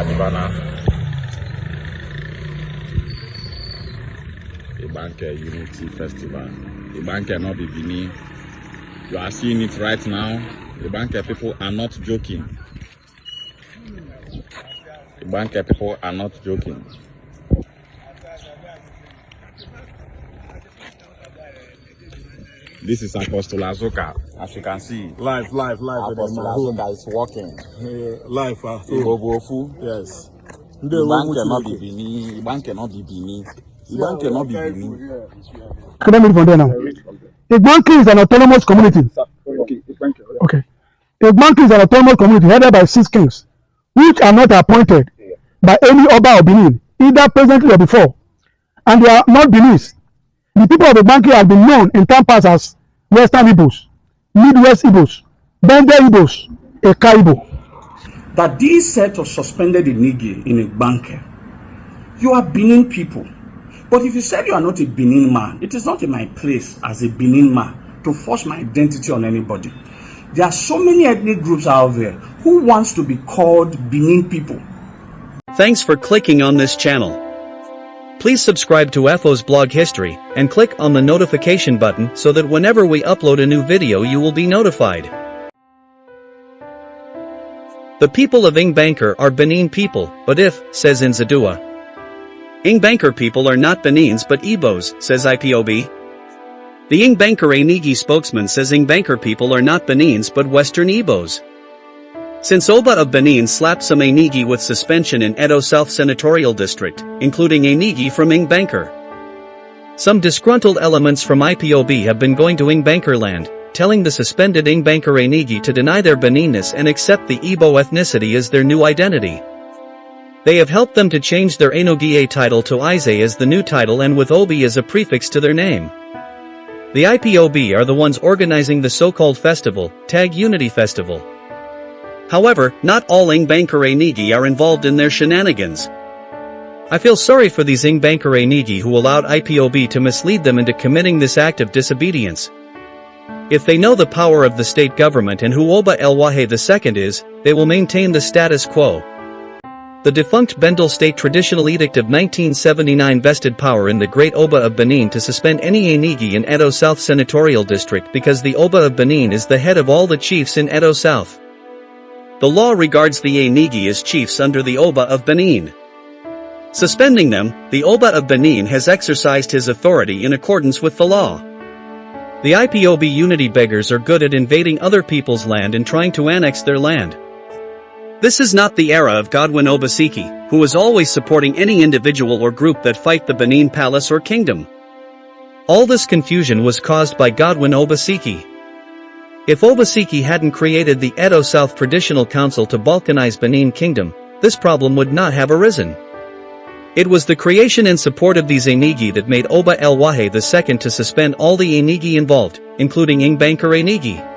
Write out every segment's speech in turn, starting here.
at the banner. Igbanke Unity Festival. Igbanke not be Benin. You are seeing it right now. Igbanke people are not joking. Igbanke people are not joking. This is Apostle Azoka, as you can see. Live. Apostle Azoka is walking. Live. Ibobofu. Yes. Igbanke not be Benin. Igbanke not be Benin. Igbanke not be Benin. Can I move from there now? Igbanke is an autonomous community. Okay. Igbanke is an autonomous community headed by 6 kings, which are not appointed by any Oba of Benin, either presently or before. And they are not Beninese. The people of Igbanke have been known in time past as Western Igbos, Midwest Igbos, Bender Igbos, Eka Igbo. That these set of suspended Inigi in Igbanke, you are Benin people. But if you said you are not a Benin man, it is not in my place as a Benin man to force my identity on anybody. There are so many ethnic groups out there who wants to be called Benin people. Thanks for clicking on this channel. Please subscribe to FO's blog history and click on the notification button so that whenever we upload a new video you will be notified. The people of Igbanke are Benin people, but if, says Izoduwa. Igbanke people are not Benins but Igbos, says Ipob. The Igbanke Nigi spokesman says Igbanke people are not Benins but Western Igbos. Since Oba of Benin slapped some Enigi with suspension in Edo South Senatorial District, including Enigi from Igbanke. Some disgruntled elements from Ipob have been going to Igbanke land, telling the suspended Igbanke Enigi to deny their Beninness and accept the Igbo ethnicity as their new identity. They have helped them to change their Enogie title to Ize as the new title and with Obi as a prefix to their name. The Ipob are the ones organizing the so-called festival, Tag Unity Festival. However, not all Igbanke Nigi are involved in their shenanigans. I feel sorry for these Igbanke Nigi who allowed Ipob to mislead them into committing this act of disobedience. If they know the power of the state government and who Oba El-Wahe II is, they will maintain the status quo. The defunct Bendel State Traditional Edict of 1979 vested power in the Great Oba of Benin to suspend any Enigi in Edo South Senatorial District because the Oba of Benin is the head of all the chiefs in Edo South. The law regards the Enigi as chiefs under the Oba of Benin. Suspending them, the Oba of Benin has exercised his authority in accordance with the law. The Ipob unity beggars are good at invading other people's land and trying to annex their land. This is not the era of Godwin Obaseki, who is always supporting any individual or group that fight the Benin palace or kingdom. All this confusion was caused by Godwin Obaseki. If Obaseki hadn't created the Edo South Traditional Council to balkanize Benin Kingdom, this problem would not have arisen. It was the creation and support of these Enigi that made Oba El-Wahe II to suspend all the Enigi involved, including Igbanke Enigi.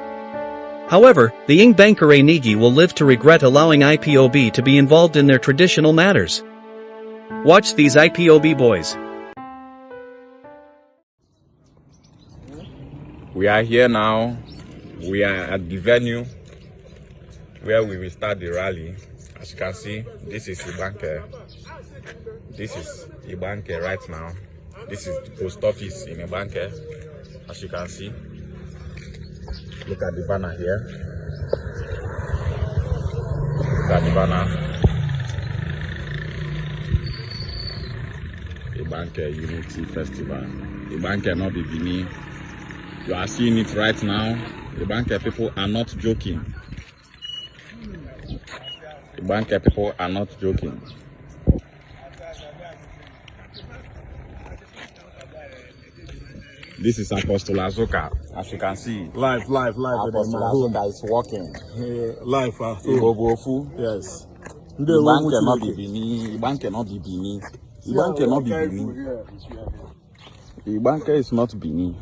However, the Igbanke Enigi will live to regret allowing Ipob to be involved in their traditional matters. Watch these Ipob boys. We are here now. We are at the venue where we will start the rally. As you can see, this is Igbanke. This is Igbanke right now. This is the post office in Igbanke. As you can see, look at the banner here. Look at the banner. Igbanke Unity Festival. Igbanke not be Benin. You are seeing it right now. Igbanke people are not joking. Igbanke people are not joking. This is Apostle Azoka, as you can see. Live. Apostle Azoka is walking. Live. Ibobofu. Yes. Igbanke not be Benin. Igbanke not be Benin. Igbanke not be Benin. Igbanke is not Benin.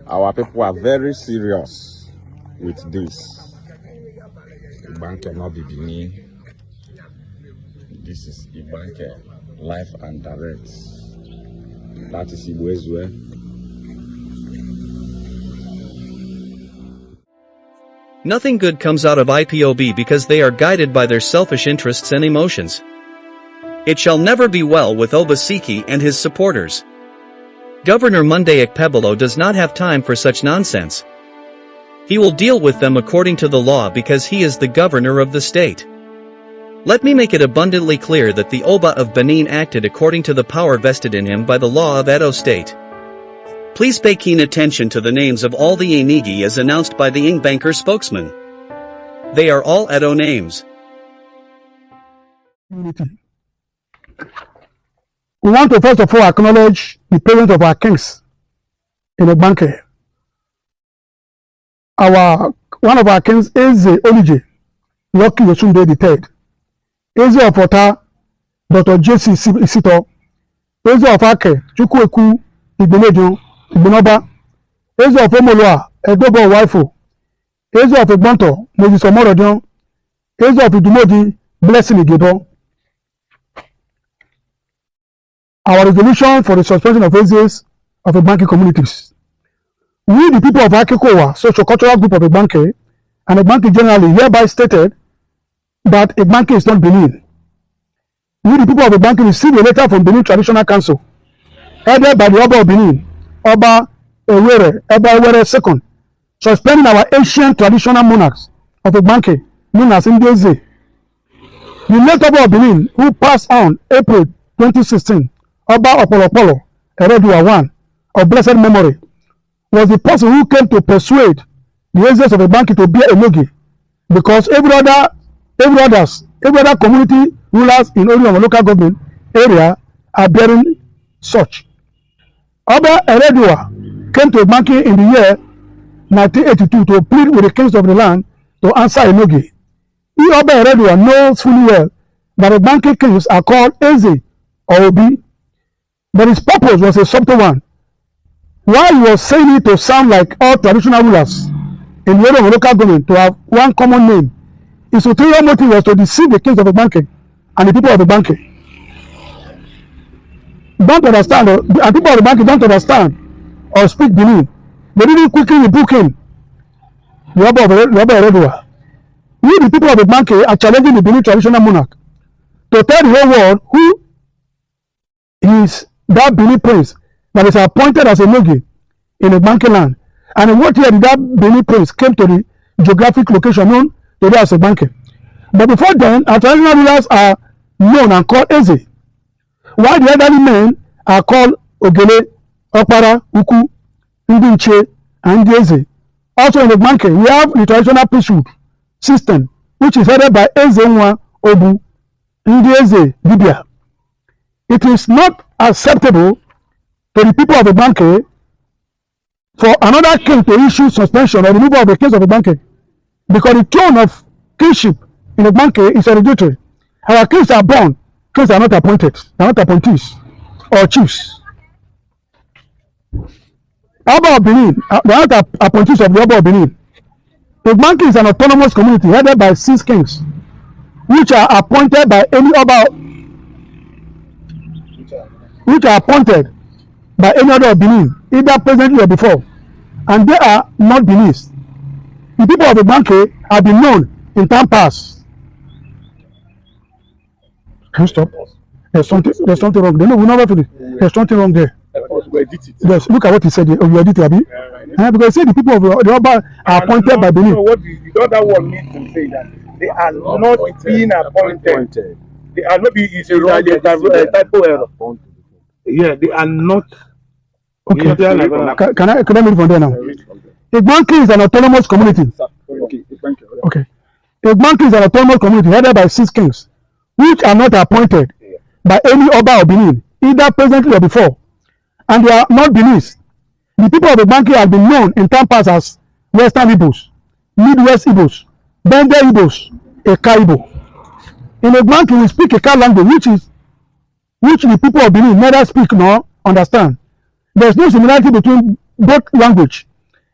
Our people are very serious with this. Igbanke not be Benin. This is Igbanke, live and direct. That is Igbo. Nothing good comes out of Ipob because they are guided by their selfish interests and emotions. It shall never be well with Obaseki and his supporters. Governor Monday Ekpebolo does not have time for such nonsense. He will deal with them according to the law because he is the governor of the state. Let me make it abundantly clear that the Oba of Benin acted according to the power vested in him by the law of Edo State. Please pay keen attention to the names of all the Enigi as announced by the Igbanke spokesman. They are all Edo names. Unity. We want to first of all acknowledge the presence of our kings in Igbanke. One of our kings is Olije, Lucky Yosunde III. Eze of Ota, Dr. J.C. Isito. Eze of Ake, Chukwueku Igbenejo, Igbenoba. Eze of Omolua, Edobo Waifo. Eze of Igbonto, Moses Omorodion. Eze of Idumodi, Blessing Igebo. Our resolution for the suspension of Ezes of Igbanke communities. We, the people of Akikowa, socio-cultural group of Igbanke, and Igbanke generally, hereby stated that Igbanke is not Benin. We, the people of Igbanke, received a letter from Benin Traditional Council, headed by the Oba of Benin, Oba Ewere II, suspending our ancient traditional monarchs of Igbanke, known as Ndeze. The late Oba of Benin, who passed on April 2016, Oba Opolopolo, Izoduwa I, of blessed memory, was the person who came to persuade the Ezes of Igbanke to bear Enogi, because every other community rulers in Orion local government area are bearing such. Oba Izoduwa came to Igbanke in the year 1982 to plead with the kings of the land to answer Enogi. Oba Izoduwa knows fully well that Igbanke kings are called Eze or Obi, but his purpose was a subtle one. Why he was saying it to sound like all traditional rulers in the area of local government to have one common name, his ulterior motive was to deceive the kings of Igbanke and the people of Igbanke. Don't understand, and people of Igbanke don't understand or speak Benin. They didn't quickly rebuke him, the Oba Izoduwa. We, the people of Igbanke, are challenging the Benin traditional monarch to tell the whole world who is that Benin prince that is appointed as a Enogi in Igbanke land, and in what year did that Benin prince came to the geographic location known today as Igbanke. But before then, our traditional rulers are known and called Eze, while the elderly men are called Ogele, Okpara, Uku, Ndinche, and Eze. Also in Igbanke, we have the traditional priesthood system, which is headed by Eze Nwa Obu, Eze Dibia. It is not acceptable to the people of Igbanke for another king to issue suspension or removal of the kings of Igbanke, because the throne of kingship in Igbanke is hereditary. Our kings are born, kings are not appointed, they are not appointees or chiefs. Oba of Benin, they are not appointees of the Oba of Benin. Igbanke is an autonomous community headed by 6 kings, which are appointed by any Oba, which are appointed by any other of Benin, either presently or before, and they are not Beninese. The people of Igbanke have been known in time past. Can you stop? There's something wrong there. No, we never finish. There's something wrong there. Yes, look at what he said. Oh, you edit it, Abi? Because he said the people of the Oba are appointed by Benin. No, what the other one needs to say that they are not being appointed. They are not being. It's a wrong typo error. Yeah, they are not. Okay. Can I read from there now? Igbanke is an autonomous community. Okay. Igbanke is an autonomous community headed by 6 kings, which are not appointed by any Oba of Benin, either presently or before, and they are not Beninese. The people of Igbanke have been known in time past as Western Igbos, Midwest Igbos, Bende Igbos, Eka Igbo. In Igbanke, we speak Eka language, which the people of Benin neither speak nor understand. There is no similarity between both language.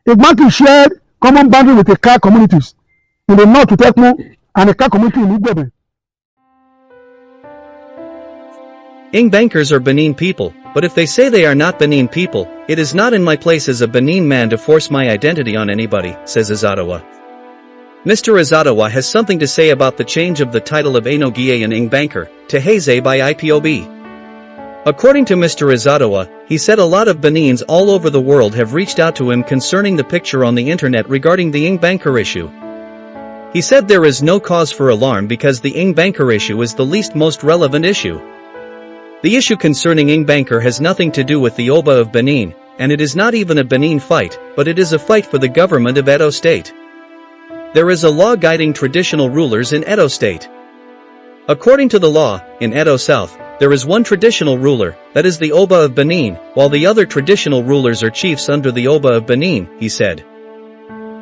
Igbanke shared common boundary with Eka communities in the north to Tekmo and Eka community in Ipob. Igbankers are Benin people, but if they say they are not Benin people, it is not in my place as a Benin man to force my identity on anybody, says Izoduwa. Mr. Izoduwa has something to say about the change of the title of Enogie and Igbanke to Heze by Ipob. According to Mr. Izoduwa, he said a lot of Benins all over the world have reached out to him concerning the picture on the internet regarding the Igbanke issue. He said there is no cause for alarm because the Igbanke issue is the least most relevant issue. The issue concerning Igbanke has nothing to do with the Oba of Benin, and it is not even a Benin fight, but it is a fight for the government of Edo State. There is a law guiding traditional rulers in Edo State. According to the law, in Edo South, there is one traditional ruler, that is the Oba of Benin, while the other traditional rulers are chiefs under the Oba of Benin, he said.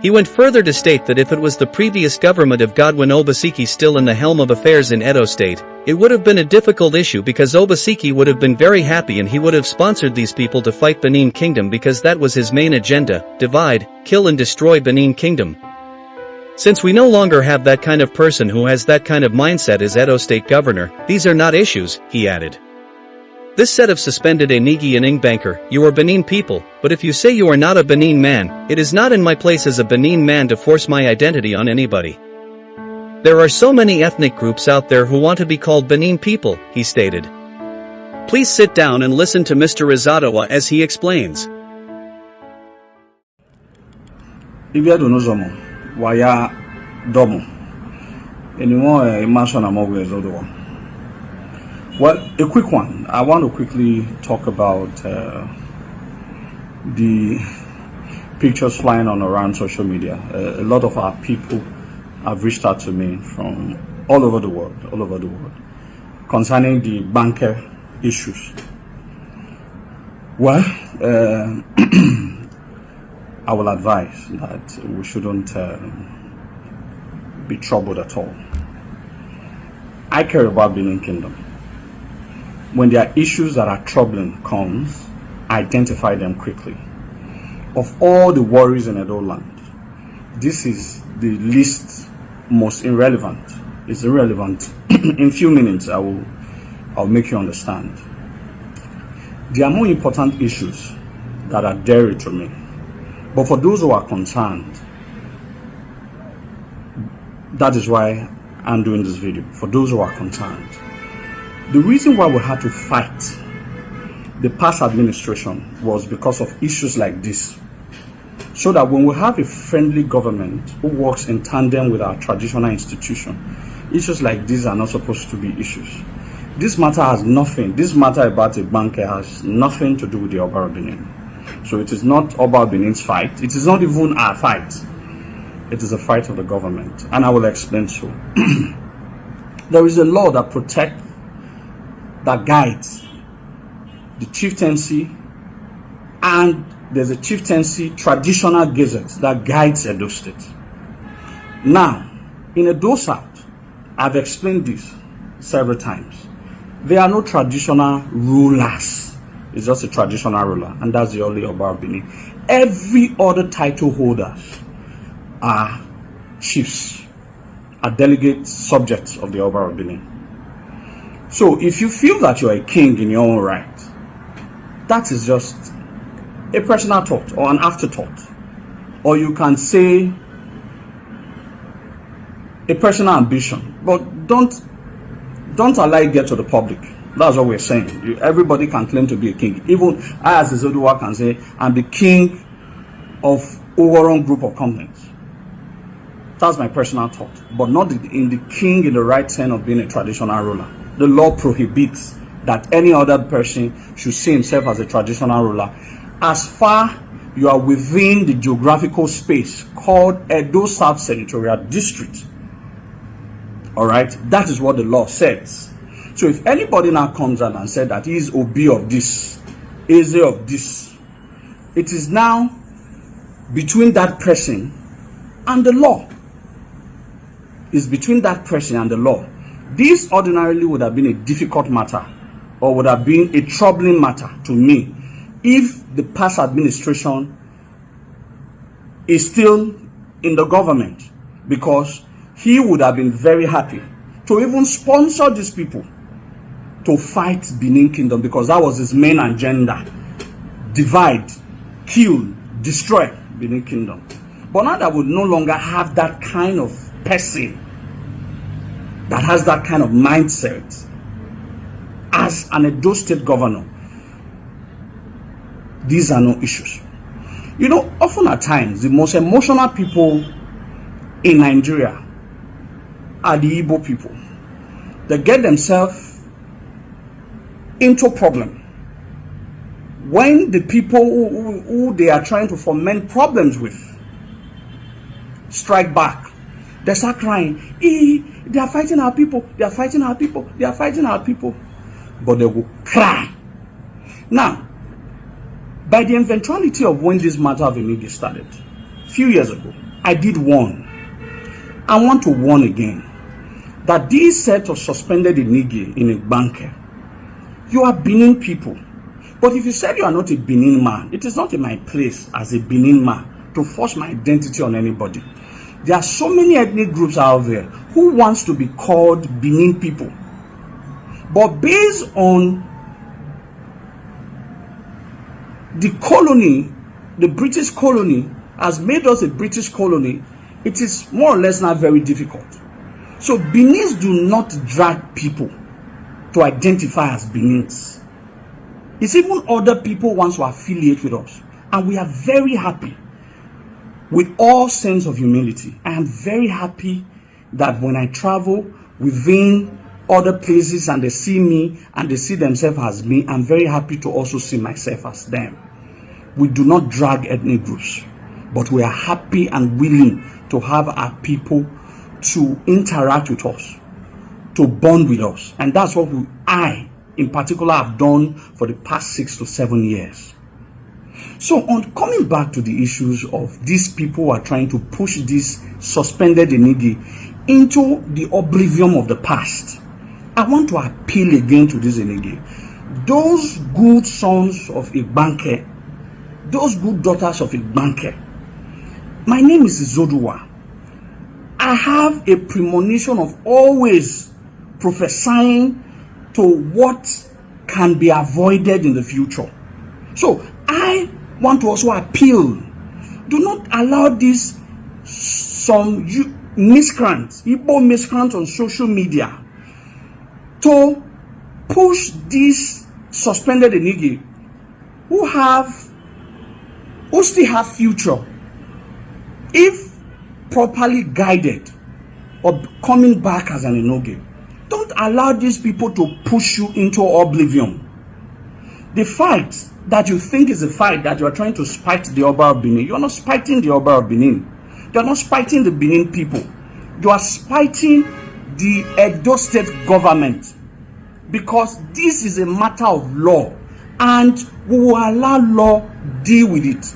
He went further to state that if it was the previous government of Godwin Obaseki still in the helm of affairs in Edo State, it would have been a difficult issue because Obaseki would have been very happy and he would have sponsored these people to fight Benin Kingdom because that was his main agenda, divide, kill and destroy Benin Kingdom. Since we no longer have that kind of person who has that kind of mindset as Edo State governor, these are not issues, he added. This set of suspended Enigi and Igbanke, you are Benin people, but if you say you are not a Benin man, it is not in my place as a Benin man to force my identity on anybody. There are so many ethnic groups out there who want to be called Benin people, he stated. Please sit down and listen to Mr. Izoduwa as he explains. Waya domo. Anymore immersion among Izoduwa. Well, a quick one. I want to quickly talk about the pictures flying on around social media. A lot of our people have reached out to me from all over the world, concerning the banker issues. Well, I will advise that we shouldn't be troubled at all. I care about Benin Kingdom. When there are issues that are troubling comes, identify them quickly. Of all the worries in Edo land, this is the least most irrelevant. It's irrelevant. In few minutes, I'll make you understand. There are more important issues that are dear to me. But for those who are concerned, that is why I'm doing this video. For those who are concerned, the reason why we had to fight the past administration was because of issues like this. So that when we have a friendly government who works in tandem with our traditional institution, issues like these are not supposed to be issues. This matter has nothing, this matter about Igbanke has nothing to do with the Oba of Benin. So it is not Oba of Benin's fight. It is not even our fight. It is a fight of the government. And I will explain so. There is a law that protects, that guides the chieftaincy, and there's a chieftaincy traditional gazette that guides Edo State. Now, in Edo South, I've explained this several times. There are no traditional rulers. It's just a traditional ruler, and that's the only Oba of Benin. Every other title holders are chiefs, are delegate subjects of the Oba of Benin. So if you feel that you're a king in your own right, that is just a personal thought or an afterthought. Or you can say a personal ambition, but don't allow it get to the public. That's what we're saying. Everybody can claim to be a king. Even I as Izoduwa can say I'm the king of Oworon group of companies. That's my personal thought, but not in the king in the right sense of being a traditional ruler. The law prohibits that any other person should see himself as a traditional ruler as far you are within the geographical space called Edo South Senatorial District. All right, that is what the law says. So if anybody now comes out and said that he is Obi of this, Eze of this, it is now between that person and the law. It's between that person and the law. This ordinarily would have been a difficult matter, or would have been a troubling matter to me if the past administration is still in the government, because he would have been very happy to even sponsor these people to fight Benin Kingdom, because that was his main agenda: divide, kill, destroy Benin Kingdom. But now that we no longer have that kind of person that has that kind of mindset as an Edo State governor, these are no issues. You know, often at times, the most emotional people in Nigeria are the Igbo people. They get themselves into problem when the people who they are trying to foment problems with strike back. They start crying, they are fighting our people, they are fighting our people, they are fighting our people. But they will cry. Now, by the eventuality of when this matter of Enigi started, a few years ago, I did warn. I want to warn again that this set of suspended Enigi in Igbanke, you are Benin people. But if you said you are not a Benin man, it is not in my place as a Benin man to force my identity on anybody. There are so many ethnic groups out there who wants to be called Benin people. But based on the colony, the British colony has made us a British colony, it is more or less not very difficult. So Benins do not drag people to identify as Benins. It's even other people want to affiliate with us. And we are very happy with all sense of humility. I am very happy that when I travel within other places and they see me and they see themselves as me, I'm very happy to also see myself as them. We do not drag ethnic groups, but we are happy and willing to have our people to interact with us, to bond with us. And that's what I in particular have done for the past 6 to 7 years. So on coming back to the issues of these people who are trying to push this suspended Enigi into the oblivion of the past, I want to appeal again to this Enigi. Those good sons of Igbanke, those good daughters of Igbanke, my name is Izoduwa. I have a premonition of always prophesying to what can be avoided in the future. So I want to also appeal. Do not allow this some miscreants, Igbo miscreants on social media to push this suspended Enigi who still have future if properly guided or coming back as an Enoge. Don't allow these people to push you into oblivion. The fight that you think is a fight that you are trying to spite the Oba of Benin, you are not spiting the Oba of Benin. You are not spiting the Benin people. You are spiting the Edo State government, because this is a matter of law and we will allow law deal with it.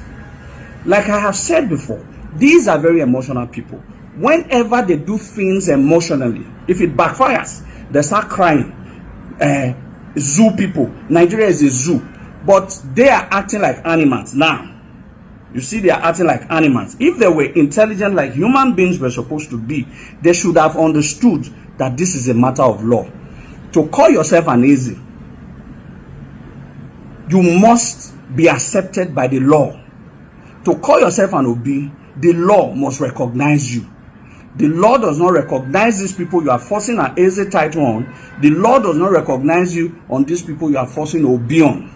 Like I have said before, these are very emotional people. Whenever they do things emotionally, if it backfires, they start crying. Zoo people, Nigeria is a zoo, but they are acting like animals now. You see, they are acting like animals. If they were intelligent like human beings were supposed to be, they should have understood that this is a matter of law. To call yourself an Eze, you must be accepted by the law. To call yourself an Obi, the law must recognize you. The law does not recognize these people you are forcing an Eze title on. The law does not recognize you on these people you are forcing Obi on.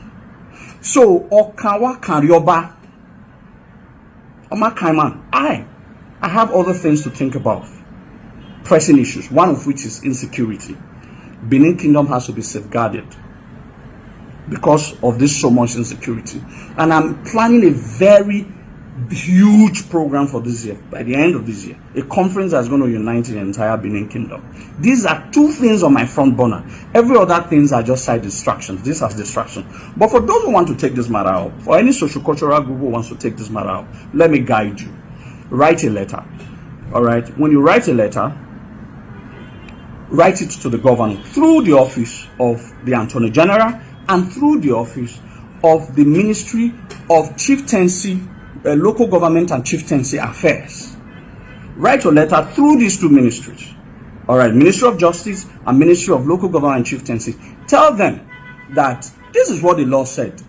So, Okawa Karyoba, I have other things to think about. Pressing issues, one of which is insecurity. Benin Kingdom has to be safeguarded because of this so much insecurity. And I'm planning a very huge program for this year, by the end of this year. A conference that's going to unite the entire Benin Kingdom. These are two things on my front burner. Every other things are just side distractions. This has distraction. But for those who want to take this matter out, for any sociocultural group who wants to take this matter out, let me guide you. Write a letter. Alright? When you write a letter, write it to the governor through the office of the Attorney General and through the office of the Ministry of Chieftaincy, Local Government and Chieftaincy Affairs. Write a letter through these two ministries. All right, Ministry of Justice and Ministry of Local Government and Chieftaincy. Tell them that this is what the law said.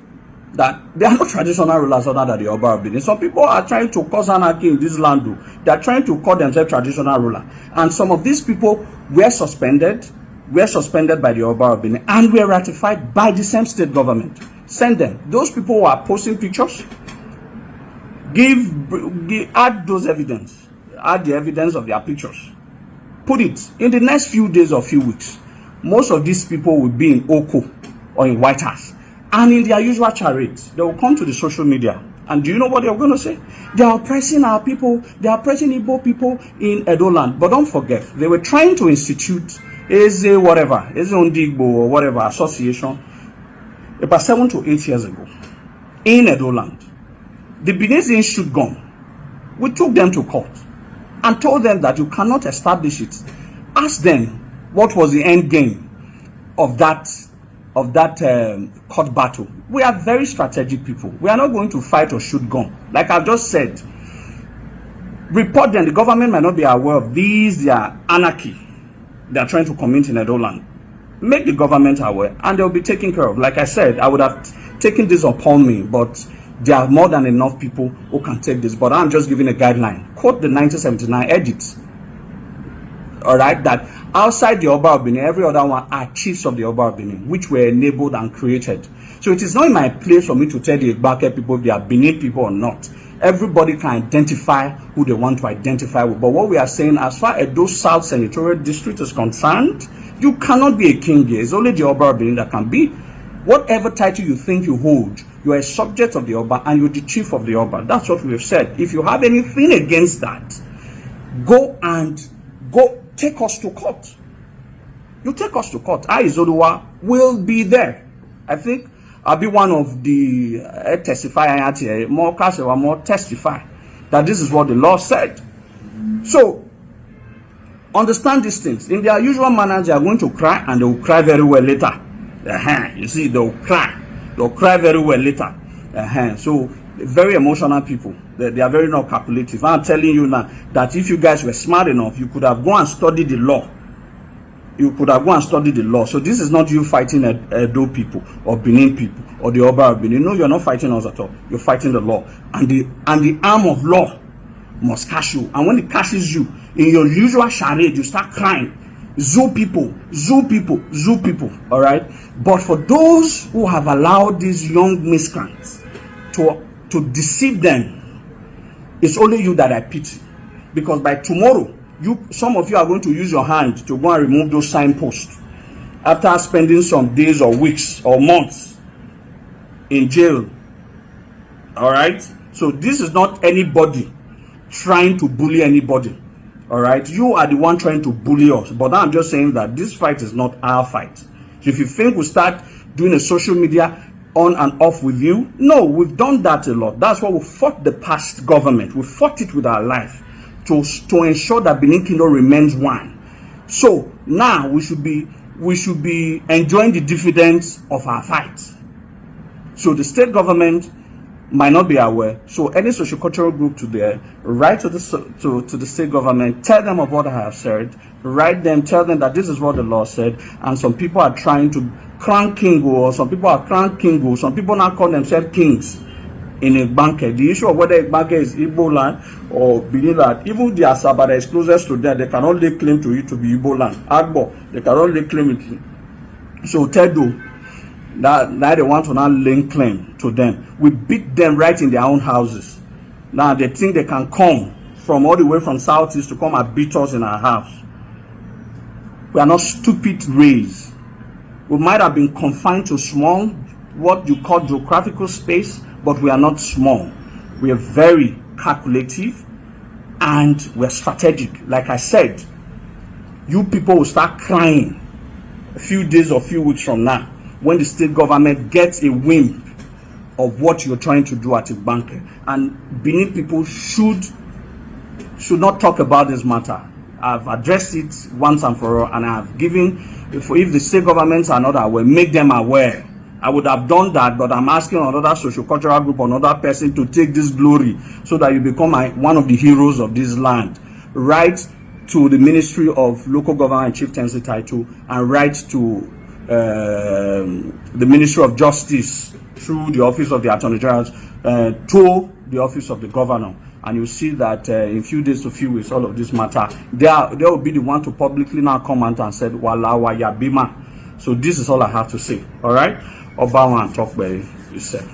that they are not traditional rulers other than the Oba of Benin. Some people are trying to cause anarchy in this land. They are trying to call themselves traditional ruler. And some of these people were suspended by the Oba of Benin and were ratified by the same state government. Send them. Those people who are posting pictures, add those evidence. Add the evidence of their pictures. Put it in the next few days or few weeks. Most of these people will be in Oko or in White House. And in their usual charades, they will come to the social media. And do you know what they're going to say? They are oppressing our people. They are oppressing Igbo people in Edo land. But don't forget, they were trying to institute Eze Ondigbo or whatever association about 7 to 8 years ago in Edo land. The Benins didn't shoot gun. We took them to court and told them that you cannot establish it. Ask them what was the end game of that court battle. We are very strategic people. We are not going to fight or shoot gun. Like I've just said, report them. The government might not be aware of these. They are anarchy. They are trying to commit in Edo land. Make the government aware and they'll be taken care of. Like I said, I would have taken this upon me, but there are more than enough people who can take this. But I'm just giving a guideline. Quote the 1979 edits. All right, that outside the Oba of Benin, every other one are chiefs of the Oba of Benin, which were enabled and created. So it is not in my place for me to tell the Igbanke people if they are Benin people or not. Everybody can identify who they want to identify with. But what we are saying, as far as those South Senatorial District is concerned, you cannot be a king here. It's only the Oba of Benin that can be. Whatever title you think you hold, you are a subject of the Oba and you're the chief of the Oba. That's what we have said. If you have anything against that, go take us to court. You take us to court. Izoduwa will be there. I think I'll be one of the testifiers more testify that this is what the law said. So understand these things. In their usual manner, they are going to cry and they will cry very well later. You see, they will cry. They'll cry very well later. So very emotional people. They are very not calculative. I'm telling you now that if you guys were smart enough, you could have gone and studied the law. You could have gone and studied the law. So this is not you fighting Edo people or Benin people or the Oba of Benin. No, you're not fighting us at all. You're fighting the law. And the arm of law must catch you. And when it catches you, in your usual charade, you start crying. Zoo people, zoo people, zoo people. All right? But for those who have allowed these young miscreants to deceive them, it's only you that I pity. Because by tomorrow, some of you are going to use your hand to go and remove those signposts after spending some days or weeks or months in jail. All right? So this is not anybody trying to bully anybody. All right? You are the one trying to bully us. But I'm just saying that this fight is not our fight. So if you think we start doing a social media on and off with you, no, we've done that a lot. That's why we fought the past government. We fought it with our life to ensure that Benin Kingdom remains one. So now we should be enjoying the dividends of our fight. So the state government might not be aware. So any sociocultural group today, write to the state government, tell them of what I have said, tell them that this is what the law said, and some people are trying to crown Kingo, or some people are crown Kingo, some people now call themselves kings in Igbanke. The issue of whether Igbanke is Igbo land or Benin land, even the Asaba that is closest to them, they cannot lay claim to it to be Igbo land. Agbo, they cannot lay claim it. So Tedo, that they want to now lay claim to them. We beat them right in their own houses. Now they think they can come from all the way from Southeast to come and beat us in our house. We are not stupid race. We might have been confined to small, what you call geographical space, but we are not small. We are very calculative and we're strategic. Like I said, you people will start crying a few days or few weeks from now when the state government gets a whim of what you're trying to do at Igbanke. And Benin people should not talk about this matter. I've addressed it once and for all, and I've given, if the state governments are not aware, make them aware. I would have done that, but I'm asking another sociocultural group, another person to take this glory so that you become one of the heroes of this land. Write to the Ministry of Local Government and Chieftaincy Title, and write to the Ministry of Justice through the office of the Attorney General to the office of the governor. And you see that in few days to few weeks, all of this matter, they will be the one to publicly now come out and said, Wala wa ya bima. So this is all I have to say. All right? Oba and talk by you said.